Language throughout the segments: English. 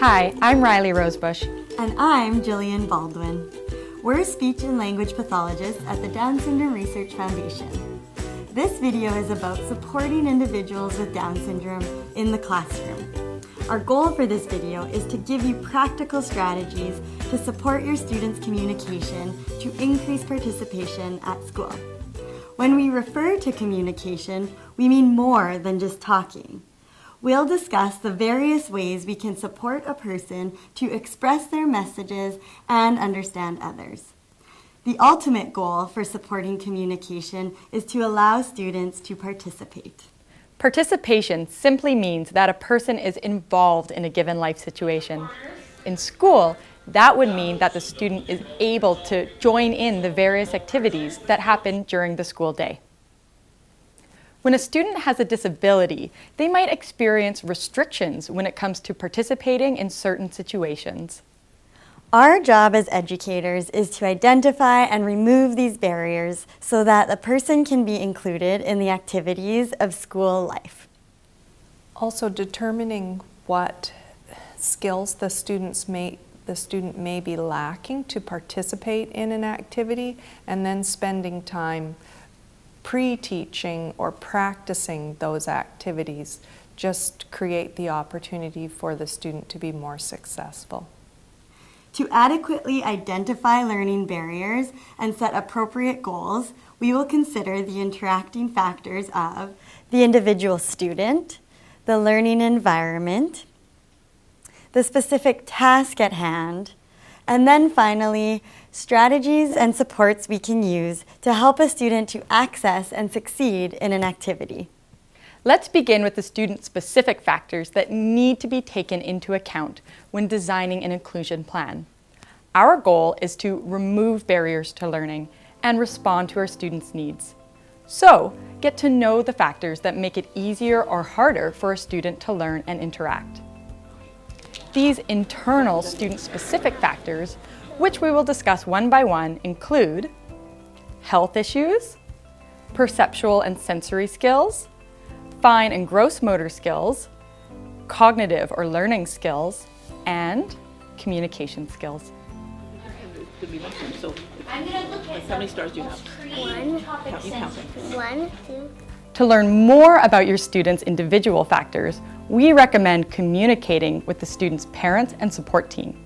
Hi, I'm Riley Rosebush. And I'm Jillian Baldwin. We're speech and language pathologists at the Down Syndrome Research Foundation. This video is about supporting individuals with Down syndrome in the classroom. Our goal for this video is to give you practical strategies to support your students' communication to increase participation at school. When we refer to communication, we mean more than just talking. We'll discuss the various ways we can support a person to express their messages and understand others. The ultimate goal for supporting communication is to allow students to participate. Participation simply means that a person is involved in a given life situation. In school, that would mean that the student is able to join in the various activities that happen during the school day. When a student has a disability, they might experience restrictions when it comes to participating in certain situations. Our job as educators is to identify and remove these barriers so that the person can be included in the activities of school life. Also determining what skills the student may be lacking to participate in an activity, and then spending time pre-teaching or practicing those activities just create the opportunity for the student to be more successful. To adequately identify learning barriers and set appropriate goals, we will consider the interacting factors of the individual student, the learning environment, the specific task at hand, and then finally, strategies and supports we can use to help a student to access and succeed in an activity. Let's begin with the student-specific factors that need to be taken into account when designing an inclusion plan. Our goal is to remove barriers to learning and respond to our students' needs. So, get to know the factors that make it easier or harder for a student to learn and interact. These internal student-specific factors, which we will discuss one by one, include health issues, perceptual and sensory skills, fine and gross motor skills, cognitive or learning skills, and communication skills. So, how many stars do you have? One, two. To learn more about your students' individual factors, we recommend communicating with the student's parents and support team.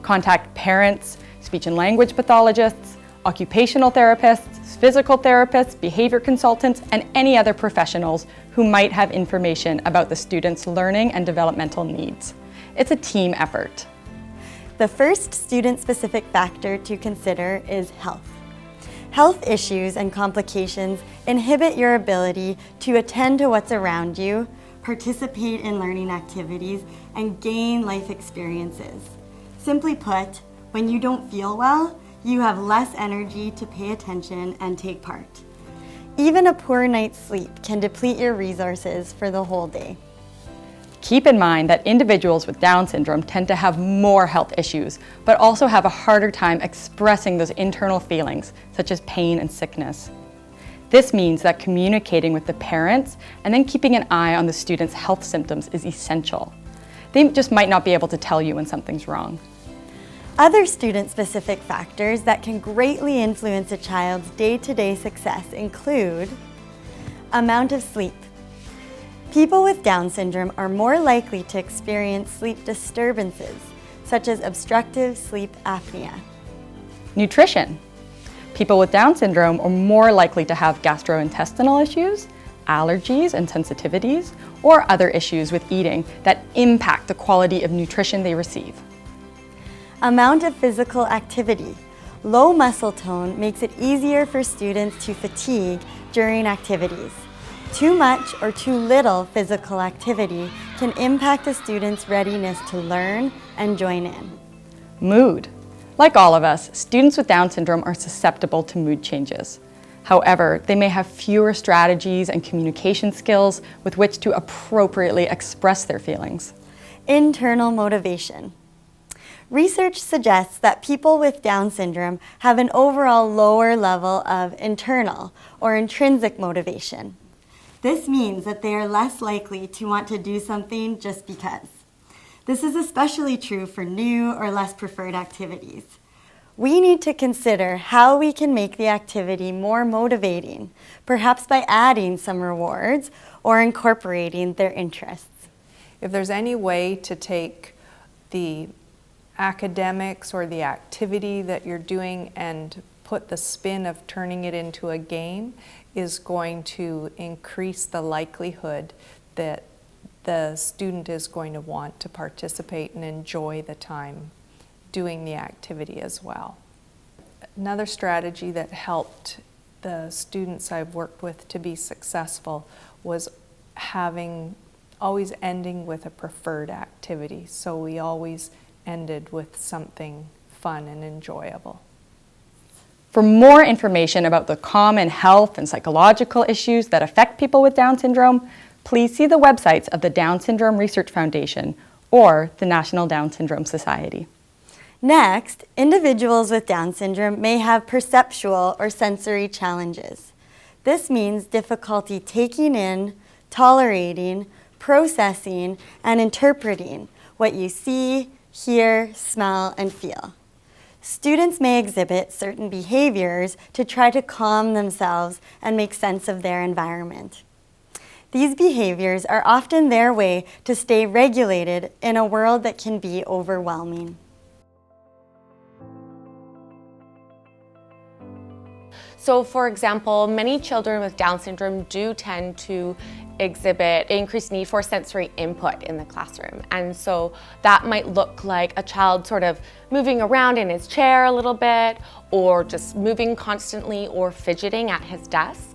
Contact parents, speech and language pathologists, occupational therapists, physical therapists, behavior consultants, and any other professionals who might have information about the student's learning and developmental needs. It's a team effort. The first student-specific factor to consider is health. Health issues and complications inhibit your ability to attend to what's around you, participate in learning activities, and gain life experiences. Simply put, when you don't feel well, you have less energy to pay attention and take part. Even a poor night's sleep can deplete your resources for the whole day. Keep in mind that individuals with Down syndrome tend to have more health issues, but also have a harder time expressing those internal feelings, such as pain and sickness. This means that communicating with the parents and then keeping an eye on the student's health symptoms is essential. They just might not be able to tell you when something's wrong. Other student-specific factors that can greatly influence a child's day-to-day success include amount of sleep. People with Down syndrome are more likely to experience sleep disturbances, such as obstructive sleep apnea. Nutrition. People with Down syndrome are more likely to have gastrointestinal issues, allergies and sensitivities, or other issues with eating that impact the quality of nutrition they receive. Amount of physical activity. Low muscle tone makes it easier for students to fatigue during activities. Too much or too little physical activity can impact a student's readiness to learn and join in. Mood. Like all of us, students with Down syndrome are susceptible to mood changes. However, they may have fewer strategies and communication skills with which to appropriately express their feelings. Internal motivation. Research suggests that people with Down syndrome have an overall lower level of internal or intrinsic motivation. This means that they are less likely to want to do something just because. This is especially true for new or less preferred activities. We need to consider how we can make the activity more motivating, perhaps by adding some rewards or incorporating their interests. If there's any way to take the academics or the activity that you're doing and put the spin of turning it into a game, is going to increase the likelihood that the student is going to want to participate and enjoy the time doing the activity as well. Another strategy that helped the students I've worked with to be successful was always ending with a preferred activity. So we always ended with something fun and enjoyable. For more information about the common health and psychological issues that affect people with Down syndrome, please see the websites of the Down Syndrome Research Foundation or the National Down Syndrome Society. Next, individuals with Down syndrome may have perceptual or sensory challenges. This means difficulty taking in, tolerating, processing, and interpreting what you see, hear, smell, and feel. Students may exhibit certain behaviors to try to calm themselves and make sense of their environment. These behaviors are often their way to stay regulated in a world that can be overwhelming. So for example, many children with Down syndrome do tend to exhibit increased need for sensory input in the classroom. And so that might look like a child sort of moving around in his chair a little bit, or just moving constantly or fidgeting at his desk.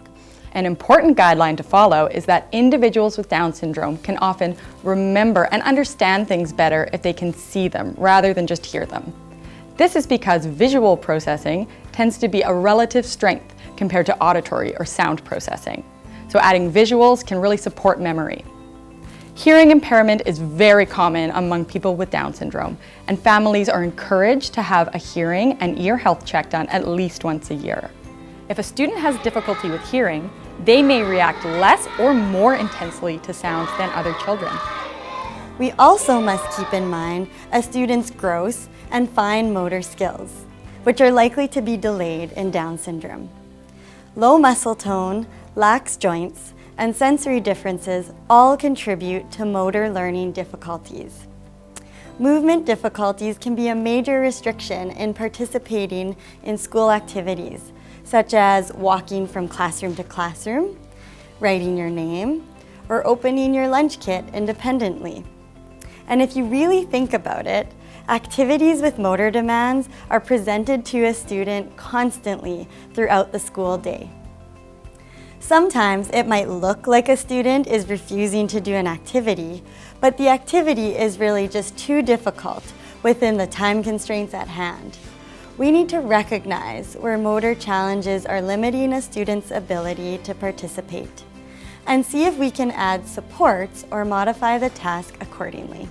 An important guideline to follow is that individuals with Down syndrome can often remember and understand things better if they can see them rather than just hear them. This is because visual processing tends to be a relative strength compared to auditory or sound processing. So adding visuals can really support memory. Hearing impairment is very common among people with Down syndrome, and families are encouraged to have a hearing and ear health check done at least once a year. If a student has difficulty with hearing, they may react less or more intensely to sounds than other children. We also must keep in mind a student's gross and fine motor skills, which are likely to be delayed in Down syndrome. Low muscle tone, lax joints, and sensory differences all contribute to motor learning difficulties. Movement difficulties can be a major restriction in participating in school activities, such as walking from classroom to classroom, writing your name, or opening your lunch kit independently. And if you really think about it, activities with motor demands are presented to a student constantly throughout the school day. Sometimes it might look like a student is refusing to do an activity, but the activity is really just too difficult within the time constraints at hand. We need to recognize where motor challenges are limiting a student's ability to participate, and see if we can add supports or modify the task accordingly.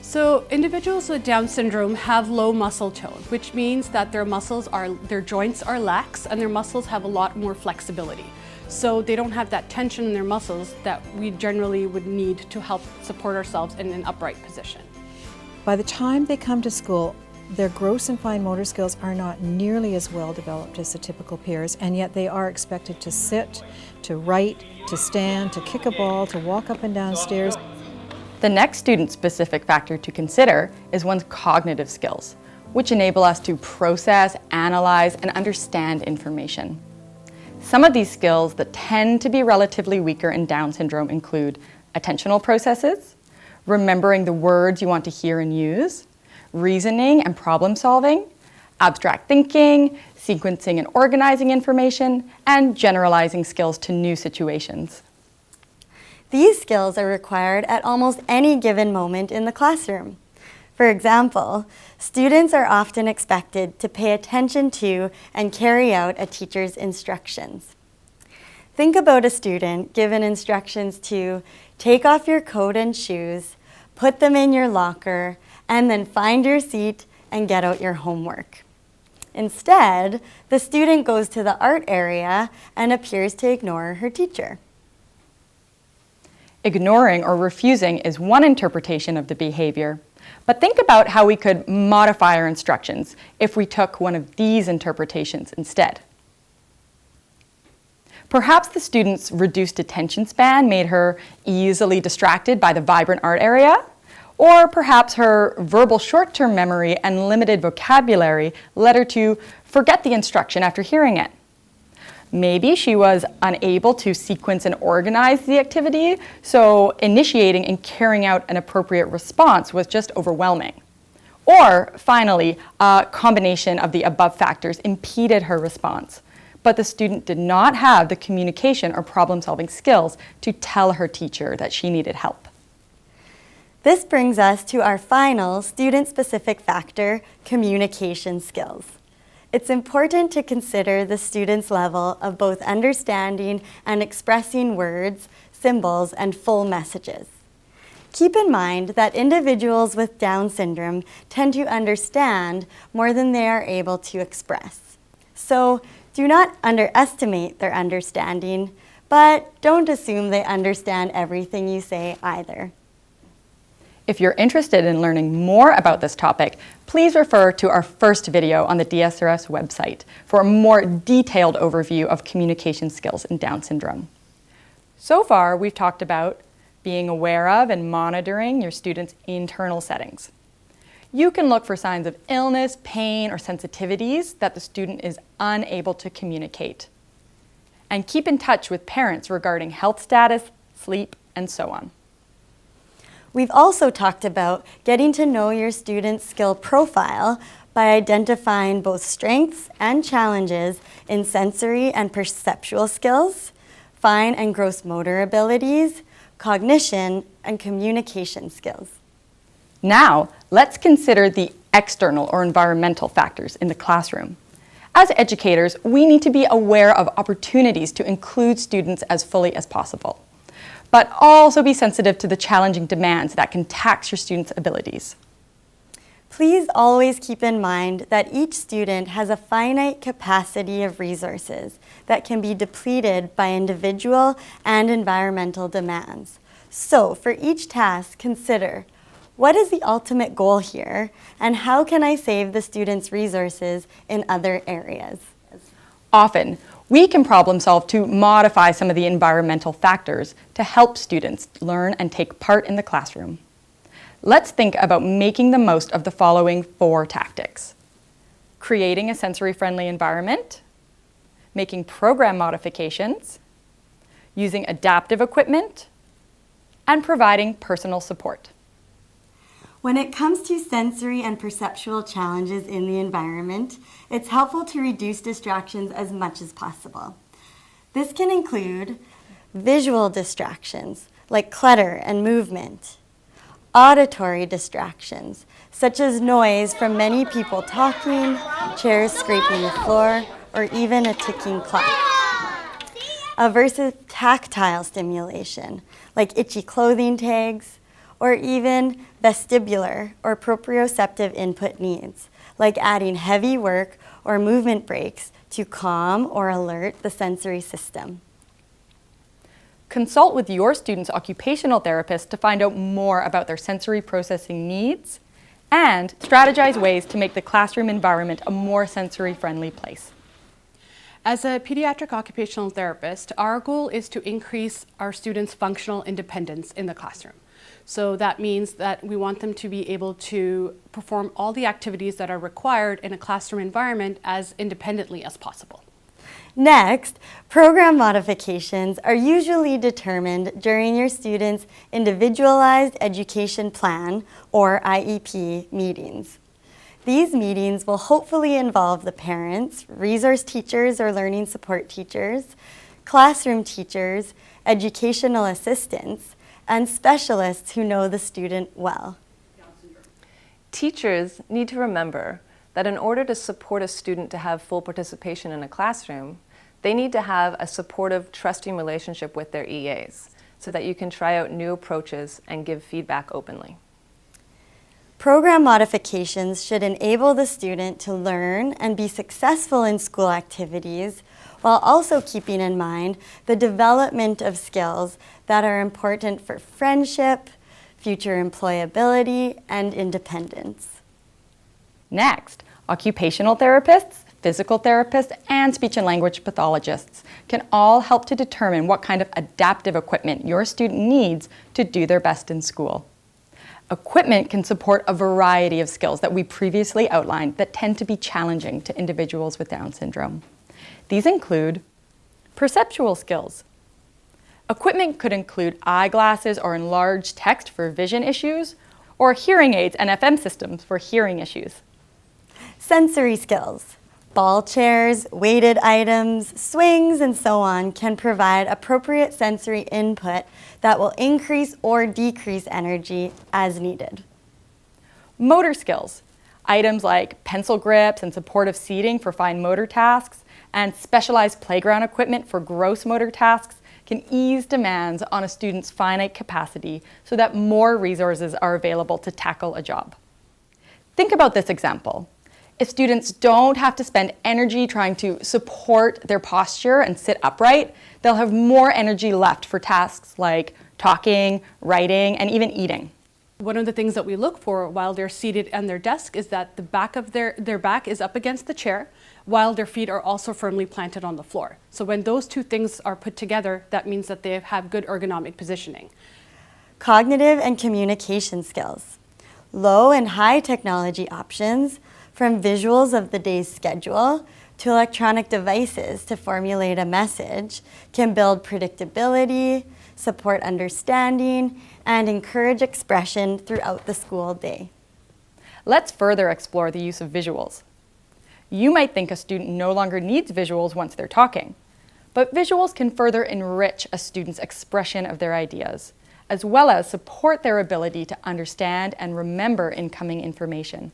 So individuals with Down syndrome have low muscle tone, which means that their joints are lax and their muscles have a lot more flexibility. So they don't have that tension in their muscles that we generally would need to help support ourselves in an upright position. By the time they come to school, their gross and fine motor skills are not nearly as well developed as the typical peers, and yet they are expected to sit, to write, to stand, to kick a ball, to walk up and down stairs. The next student-specific factor to consider is one's cognitive skills, which enable us to process, analyze, and understand information. Some of these skills that tend to be relatively weaker in Down syndrome include attentional processes, remembering the words you want to hear and use, reasoning and problem solving, abstract thinking, sequencing and organizing information, and generalizing skills to new situations. These skills are required at almost any given moment in the classroom. For example, students are often expected to pay attention to and carry out a teacher's instructions. Think about a student given instructions to take off your coat and shoes, put them in your locker, and then find your seat and get out your homework. Instead, the student goes to the art area and appears to ignore her teacher. Ignoring or refusing is one interpretation of the behavior, but think about how we could modify our instructions if we took one of these interpretations instead. Perhaps the student's reduced attention span made her easily distracted by the vibrant art area, or perhaps her verbal short-term memory and limited vocabulary led her to forget the instruction after hearing it. Maybe she was unable to sequence and organize the activity, so initiating and carrying out an appropriate response was just overwhelming. Or, finally, a combination of the above factors impeded her response, but the student did not have the communication or problem-solving skills to tell her teacher that she needed help. This brings us to our final student-specific factor, communication skills. It's important to consider the student's level of both understanding and expressing words, symbols, and full messages. Keep in mind that individuals with Down syndrome tend to understand more than they are able to express. So do not underestimate their understanding, but don't assume they understand everything you say either. If you're interested in learning more about this topic, please refer to our first video on the DSRS website for a more detailed overview of communication skills in Down syndrome. So far, we've talked about being aware of and monitoring your students' internal settings. You can look for signs of illness, pain, or sensitivities that the student is unable to communicate. And keep in touch with parents regarding health status, sleep, and so on. We've also talked about getting to know your student's skill profile by identifying both strengths and challenges in sensory and perceptual skills, fine and gross motor abilities, cognition, and communication skills. Now, let's consider the external or environmental factors in the classroom. As educators, we need to be aware of opportunities to include students as fully as possible, but also be sensitive to the challenging demands that can tax your students' abilities. Please always keep in mind that each student has a finite capacity of resources that can be depleted by individual and environmental demands. So for each task, consider, what is the ultimate goal here, and how can I save the student's resources in other areas? Often, we can problem solve to modify some of the environmental factors to help students learn and take part in the classroom. Let's think about making the most of the following 4 tactics: creating a sensory-friendly environment, making program modifications, using adaptive equipment, and providing personal support. When it comes to sensory and perceptual challenges in the environment, it's helpful to reduce distractions as much as possible. This can include visual distractions, like clutter and movement, auditory distractions, such as noise from many people talking, chairs scraping the floor, or even a ticking clock. Versus tactile stimulation, like itchy clothing tags, or even vestibular or proprioceptive input needs, like adding heavy work or movement breaks to calm or alert the sensory system. Consult with your student's occupational therapist to find out more about their sensory processing needs and strategize ways to make the classroom environment a more sensory-friendly place. As a pediatric occupational therapist, our goal is to increase our students' functional independence in the classroom. So that means that we want them to be able to perform all the activities that are required in a classroom environment as independently as possible. Next, program modifications are usually determined during your student's individualized education plan, or IEP, meetings. These meetings will hopefully involve the parents, resource teachers or learning support teachers, classroom teachers, educational assistants, and specialists who know the student well. Teachers need to remember that in order to support a student to have full participation in a classroom, they need to have a supportive, trusting relationship with their EAs so that you can try out new approaches and give feedback openly. Program modifications should enable the student to learn and be successful in school activities while also keeping in mind the development of skills that are important for friendship, future employability, and independence. Next, occupational therapists, physical therapists, and speech and language pathologists can all help to determine what kind of adaptive equipment your student needs to do their best in school. Equipment can support a variety of skills that we previously outlined that tend to be challenging to individuals with Down syndrome. These include perceptual skills. Equipment could include eyeglasses or enlarged text for vision issues, or hearing aids and FM systems for hearing issues. Sensory skills. Ball chairs, weighted items, swings, and so on can provide appropriate sensory input that will increase or decrease energy as needed. Motor skills. Items like pencil grips and supportive seating for fine motor tasks, and specialized playground equipment for gross motor tasks can ease demands on a student's finite capacity so that more resources are available to tackle a job. Think about this example. If students don't have to spend energy trying to support their posture and sit upright, they'll have more energy left for tasks like talking, writing, and even eating. One of the things that we look for while they're seated at their desk is that the back of their back is up against the chair, while their feet are also firmly planted on the floor. So when those two things are put together, that means that they have good ergonomic positioning. Cognitive and communication skills. Low and high technology options, from visuals of the day's schedule to electronic devices to formulate a message, can build predictability, support understanding, and encourage expression throughout the school day. Let's further explore the use of visuals. You might think a student no longer needs visuals once they're talking, but visuals can further enrich a student's expression of their ideas, as well as support their ability to understand and remember incoming information.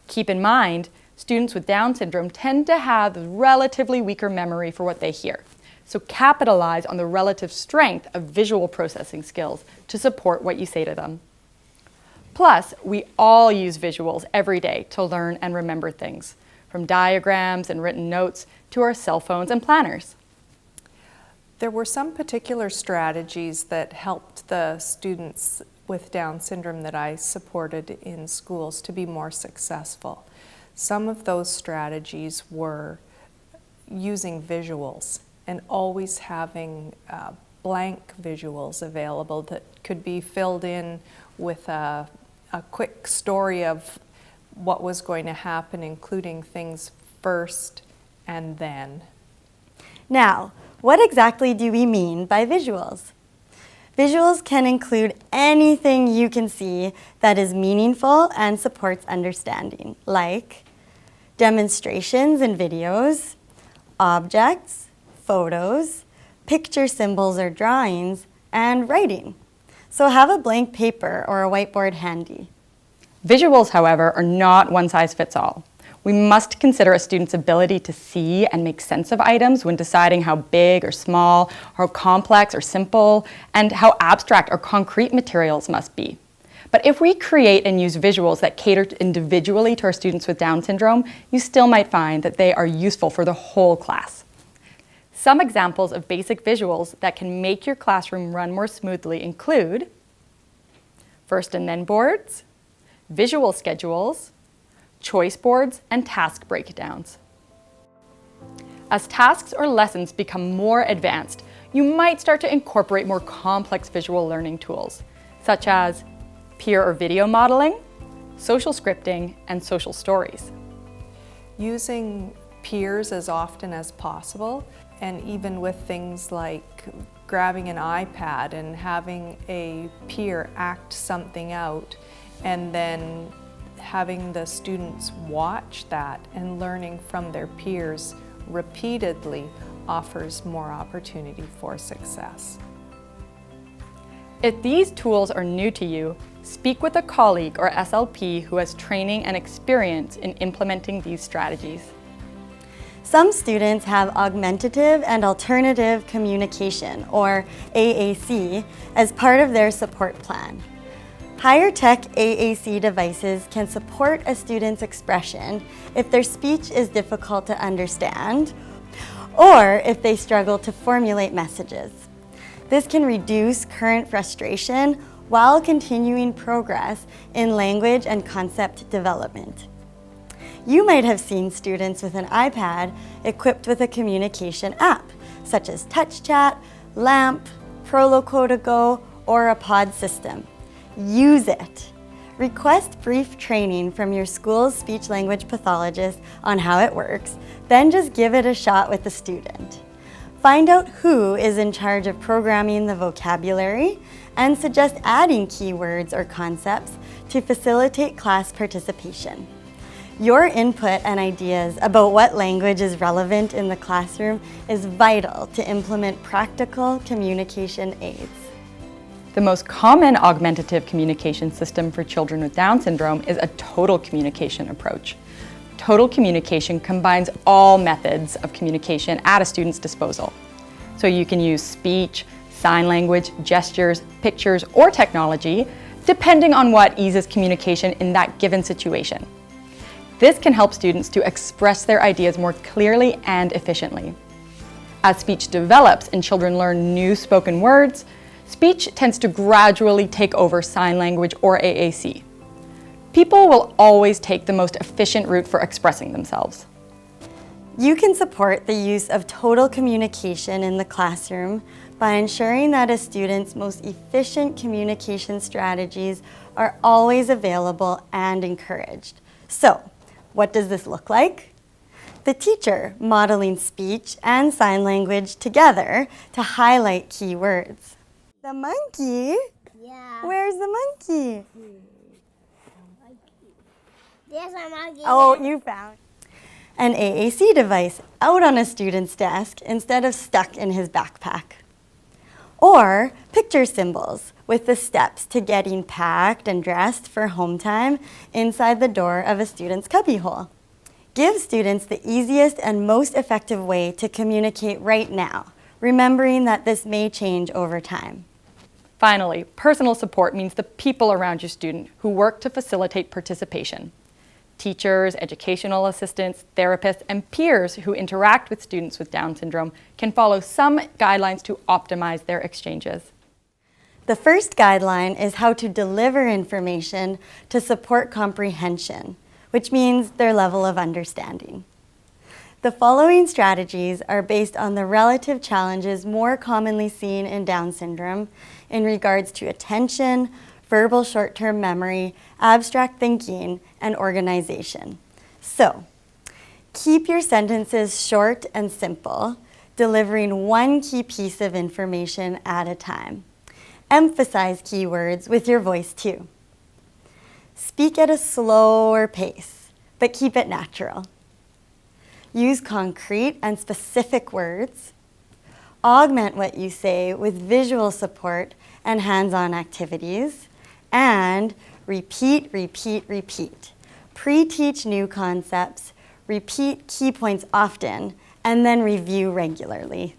Keep in mind, students with Down syndrome tend to have relatively weaker memory for what they hear, so capitalize on the relative strength of visual processing skills to support what you say to them. Plus, we all use visuals every day to learn and remember things, from diagrams and written notes to our cell phones and planners. There were some particular strategies that helped the students with Down syndrome that I supported in schools to be more successful. Some of those strategies were using visuals and always having blank visuals available that could be filled in with a quick story of what was going to happen, including things first and then. Now, what exactly do we mean by visuals? Visuals can include anything you can see that is meaningful and supports understanding, like demonstrations and videos, objects, photos, picture symbols or drawings, and writing. So have a blank paper or a whiteboard handy. Visuals, however, are not one size fits all. We must consider a student's ability to see and make sense of items when deciding how big or small, how complex or simple, and how abstract or concrete materials must be. But if we create and use visuals that cater individually to our students with Down syndrome, you still might find that they are useful for the whole class. Some examples of basic visuals that can make your classroom run more smoothly include first and then boards, visual schedules, choice boards, and task breakdowns. As tasks or lessons become more advanced, you might start to incorporate more complex visual learning tools, such as peer or video modeling, social scripting, and social stories. Using peers as often as possible, and even with things like grabbing an iPad and having a peer act something out, and then having the students watch that and learning from their peers repeatedly offers more opportunity for success. If these tools are new to you, speak with a colleague or SLP who has training and experience in implementing these strategies. Some students have augmentative and alternative communication, or AAC, as part of their support plan. Higher tech AAC devices can support a student's expression if their speech is difficult to understand or if they struggle to formulate messages. This can reduce current frustration while continuing progress in language and concept development. You might have seen students with an iPad equipped with a communication app, such as TouchChat, LAMP, Proloco to Go, or a pod system. Use it. Request brief training from your school's speech-language pathologist on how it works, then just give it a shot with the student. Find out who is in charge of programming the vocabulary and suggest adding keywords or concepts to facilitate class participation. Your input and ideas about what language is relevant in the classroom is vital to implement practical communication aids. The most common augmentative communication system for children with Down syndrome is a total communication approach. Total communication combines all methods of communication at a student's disposal. So you can use speech, sign language, gestures, pictures, or technology, depending on what eases communication in that given situation. This can help students to express their ideas more clearly and efficiently. As speech develops and children learn new spoken words, speech tends to gradually take over sign language or AAC. People will always take the most efficient route for expressing themselves. You can support the use of total communication in the classroom by ensuring that a student's most efficient communication strategies are always available and encouraged. So, what does this look like? The teacher modeling speech and sign language together to highlight key words. The monkey? Yeah. Where's the monkey? There's a monkey. Oh, you found. An AAC device out on a student's desk instead of stuck in his backpack. Or picture symbols with the steps to getting packed and dressed for home time inside the door of a student's cubbyhole. Give students the easiest and most effective way to communicate right now, remembering that this may change over time. Finally, personal support means the people around your student who work to facilitate participation. Teachers, educational assistants, therapists, and peers who interact with students with Down syndrome can follow some guidelines to optimize their exchanges. The first guideline is how to deliver information to support comprehension, which means their level of understanding. The following strategies are based on the relative challenges more commonly seen in Down syndrome in regards to attention, verbal short-term memory, abstract thinking, and organization. So, keep your sentences short and simple, delivering one key piece of information at a time. Emphasize keywords with your voice too. Speak at a slower pace, but keep it natural. Use concrete and specific words. Augment what you say with visual support and hands-on activities. And repeat, repeat, repeat. Pre-teach new concepts, repeat key points often, and then review regularly.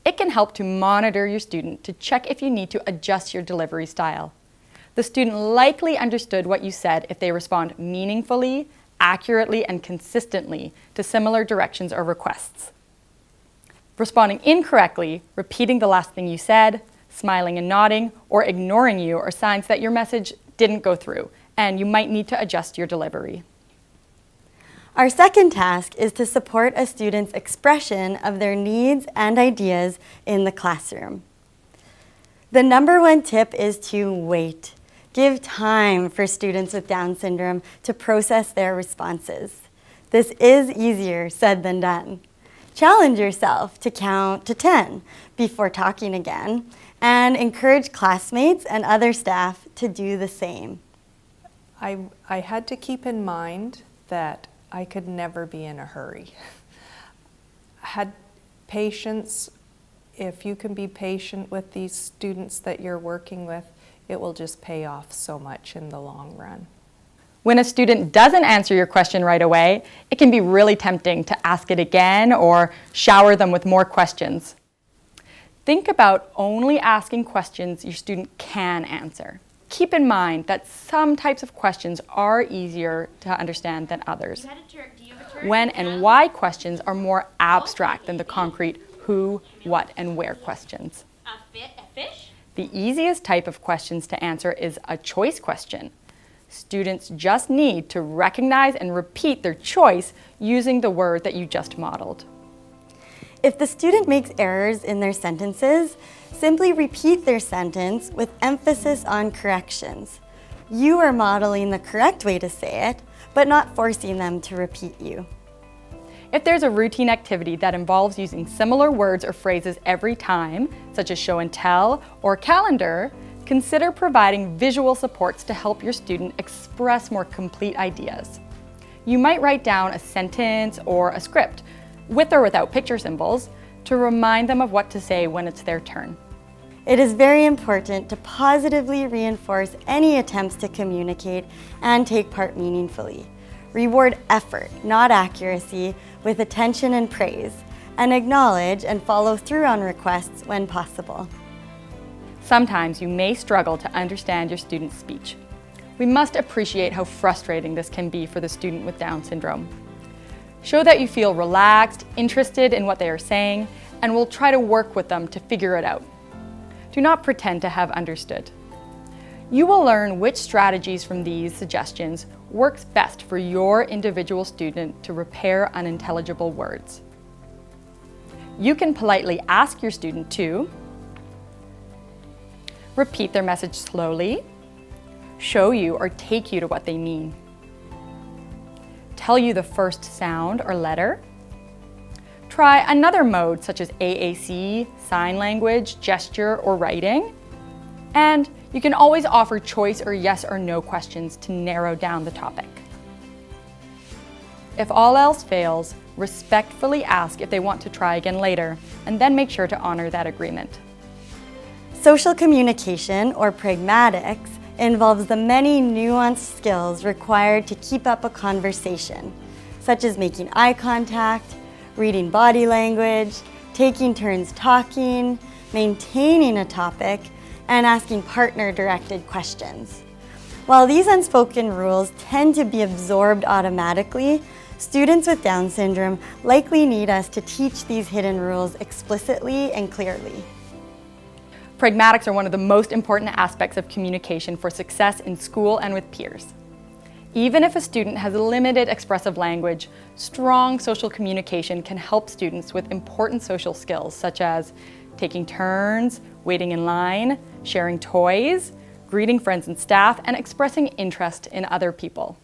It can help to monitor your student to check if you need to adjust your delivery style. The student likely understood what you said if they respond meaningfully, accurately, and consistently to similar directions or requests. Responding incorrectly, repeating the last thing you said, smiling and nodding, or ignoring you are signs that your message didn't go through, and you might need to adjust your delivery. Our second task is to support a student's expression of their needs and ideas in the classroom. The number one tip is to wait. Give time for students with Down syndrome to process their responses. This is easier said than done. Challenge yourself to count to 10 before talking again, and encourage classmates and other staff to do the same. I had to keep in mind that I could never be in a hurry. Had patience. If you can be patient with these students that you're working with, it will just pay off so much in the long run. When a student doesn't answer your question right away, it can be really tempting to ask it again or shower them with more questions. Think about only asking questions your student can answer. Keep in mind that some types of questions are easier to understand than others. When and why questions are more abstract than the concrete who, what, and where questions. The easiest type of questions to answer is a choice question. Students just need to recognize and repeat their choice using the word that you just modeled. If the student makes errors in their sentences, simply repeat their sentence with emphasis on corrections. You are modeling the correct way to say it, but not forcing them to repeat you. If there's a routine activity that involves using similar words or phrases every time, such as show and tell or calendar, consider providing visual supports to help your student express more complete ideas. You might write down a sentence or a script, with or without picture symbols, to remind them of what to say when it's their turn. It is very important to positively reinforce any attempts to communicate and take part meaningfully. Reward effort, not accuracy, with attention and praise, and acknowledge and follow through on requests when possible. Sometimes you may struggle to understand your student's speech. We must appreciate how frustrating this can be for the student with Down syndrome. Show that you feel relaxed, interested in what they are saying, and will try to work with them to figure it out. Do not pretend to have understood. You will learn which strategies from these suggestions works best for your individual student to repair unintelligible words. You can politely ask your student to repeat their message slowly, show you or take you to what they mean, tell you the first sound or letter, try another mode such as AAC, sign language, gesture, or writing, and you can always offer choice or yes or no questions to narrow down the topic. If all else fails, respectfully ask if they want to try again later, and then make sure to honor that agreement. Social communication, or pragmatics, involves the many nuanced skills required to keep up a conversation, such as making eye contact, reading body language, taking turns talking, maintaining a topic, and asking partner-directed questions. While these unspoken rules tend to be absorbed automatically, students with Down syndrome likely need us to teach these hidden rules explicitly and clearly. Pragmatics are one of the most important aspects of communication for success in school and with peers. Even if a student has limited expressive language, strong social communication can help students with important social skills such as taking turns, waiting in line, sharing toys, greeting friends and staff, and expressing interest in other people.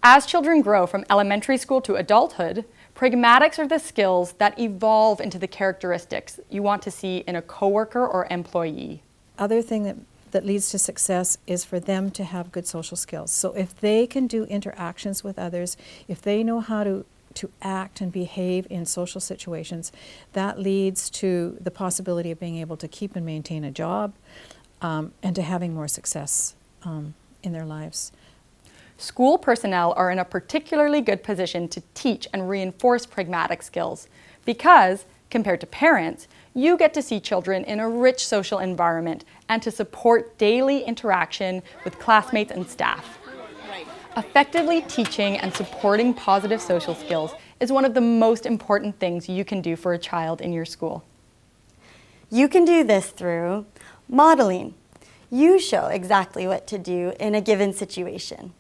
As children grow from elementary school to adulthood, pragmatics are the skills that evolve into the characteristics you want to see in a coworker or employee. Other thing that leads to success is for them to have good social skills. So if they can do interactions with others, if they know how to act and behave in social situations, that leads to the possibility of being able to keep and maintain a job and to having more success in their lives. School personnel are in a particularly good position to teach and reinforce pragmatic skills because, compared to parents, you get to see children in a rich social environment and to support daily interaction with classmates and staff. Effectively teaching and supporting positive social skills is one of the most important things you can do for a child in your school. You can do this through modeling. You show exactly what to do in a given situation.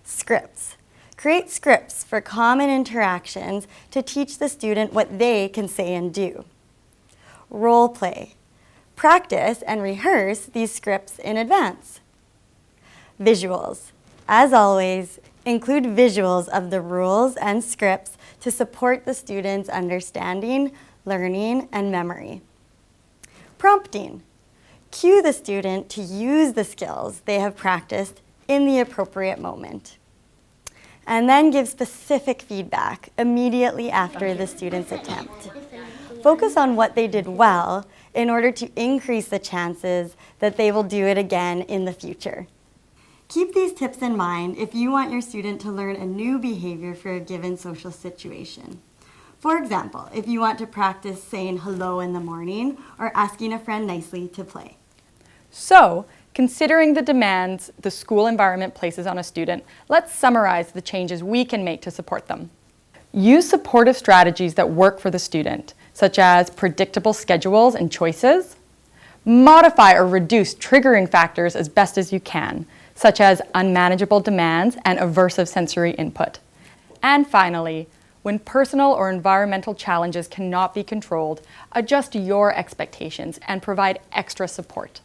Scripts. Create scripts for common interactions to teach the student what they can say and do. Role play. Practice and rehearse these scripts in advance. Visuals. As always, include visuals of the rules and scripts to support the student's understanding, learning, and memory. Prompting. Cue the student to use the skills they have practiced in the appropriate moment. And then give specific feedback immediately after the student's attempt. Focus on what they did well in order to increase the chances that they will do it again in the future. Keep these tips in mind if you want your student to learn a new behavior for a given social situation. For example, if you want to practice saying hello in the morning or asking a friend nicely to play. So, Considering the demands the school environment places on a student, let's summarize the changes we can make to support them. Use supportive strategies that work for the student, such as predictable schedules and choices. Modify or reduce triggering factors as best as you can, such as unmanageable demands and aversive sensory input. And finally, when personal or environmental challenges cannot be controlled, adjust your expectations and provide extra support.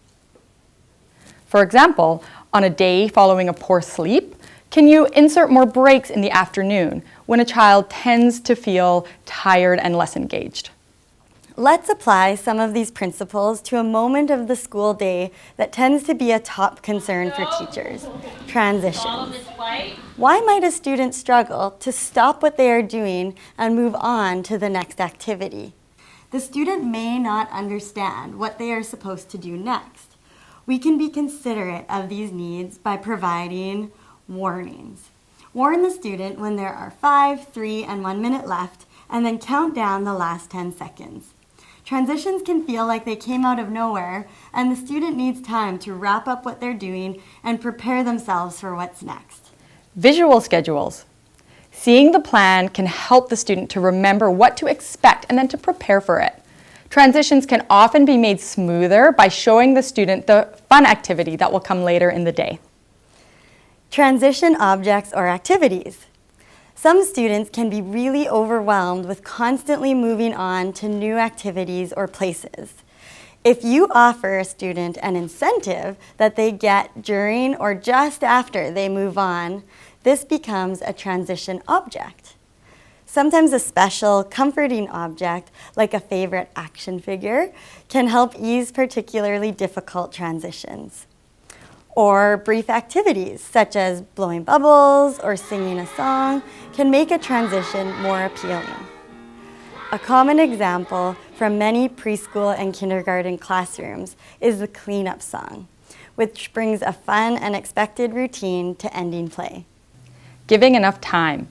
For example, on a day following a poor sleep, can you insert more breaks in the afternoon when a child tends to feel tired and less engaged? Let's apply some of these principles to a moment of the school day that tends to be a top concern for teachers: transitions. Why might a student struggle to stop what they are doing and move on to the next activity? The student may not understand what they are supposed to do next. We can be considerate of these needs by providing warnings. Warn the student when there are 5, 3, and 1 minute left, and then count down the last 10 seconds. Transitions can feel like they came out of nowhere, and the student needs time to wrap up what they're doing and prepare themselves for what's next. Visual schedules. Seeing the plan can help the student to remember what to expect and then to prepare for it. Transitions can often be made smoother by showing the student the fun activity that will come later in the day. Transition objects or activities. Some students can be really overwhelmed with constantly moving on to new activities or places. If you offer a student an incentive that they get during or just after they move on, this becomes a transition object. Sometimes a special, comforting object, like a favorite action figure, can help ease particularly difficult transitions. Or brief activities, such as blowing bubbles or singing a song, can make a transition more appealing. A common example from many preschool and kindergarten classrooms is the cleanup song, which brings a fun and expected routine to ending play. Giving enough time.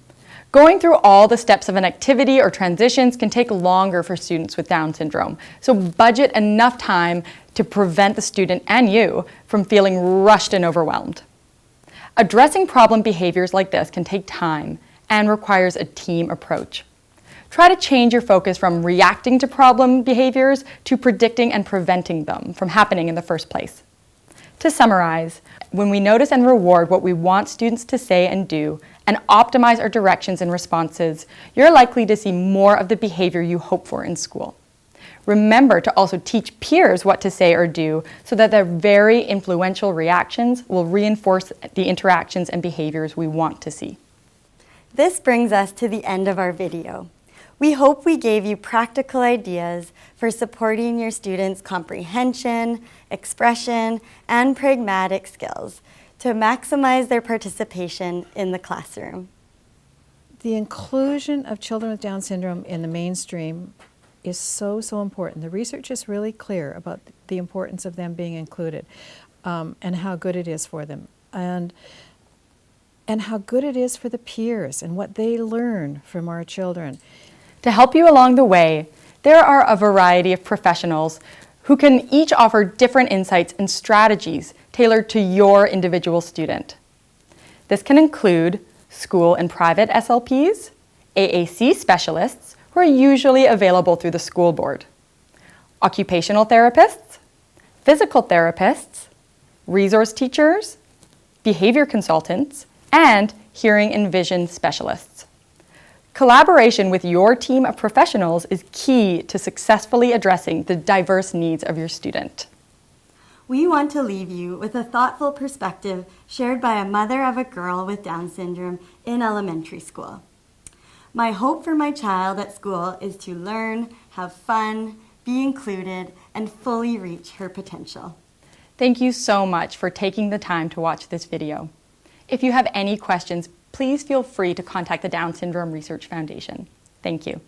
Going through all the steps of an activity or transitions can take longer for students with Down syndrome, so budget enough time to prevent the student and you from feeling rushed and overwhelmed. Addressing problem behaviors like this can take time and requires a team approach. Try to change your focus from reacting to problem behaviors to predicting and preventing them from happening in the first place. To summarize, when we notice and reward what we want students to say and do, and optimize our directions and responses, you're likely to see more of the behavior you hope for in school. Remember to also teach peers what to say or do so that their very influential reactions will reinforce the interactions and behaviors we want to see. This brings us to the end of our video. We hope we gave you practical ideas for supporting your students' comprehension, expression, and pragmatic skills to maximize their participation in the classroom. The inclusion of children with Down syndrome in the mainstream is so important. The research is really clear about the importance of them being included and how good it is for them. And how good it is for the peers and what they learn from our children. To help you along the way, there are a variety of professionals who can each offer different insights and strategies tailored to your individual student. This can include school and private SLPs, AAC specialists who are usually available through the school board, occupational therapists, physical therapists, resource teachers, behavior consultants, and hearing and vision specialists. Collaboration with your team of professionals is key to successfully addressing the diverse needs of your student. We want to leave you with a thoughtful perspective shared by a mother of a girl with Down syndrome in elementary school. My hope for my child at school is to learn, have fun, be included, and fully reach her potential. Thank you so much for taking the time to watch this video. If you have any questions, please feel free to contact the Down Syndrome Research Foundation. Thank you.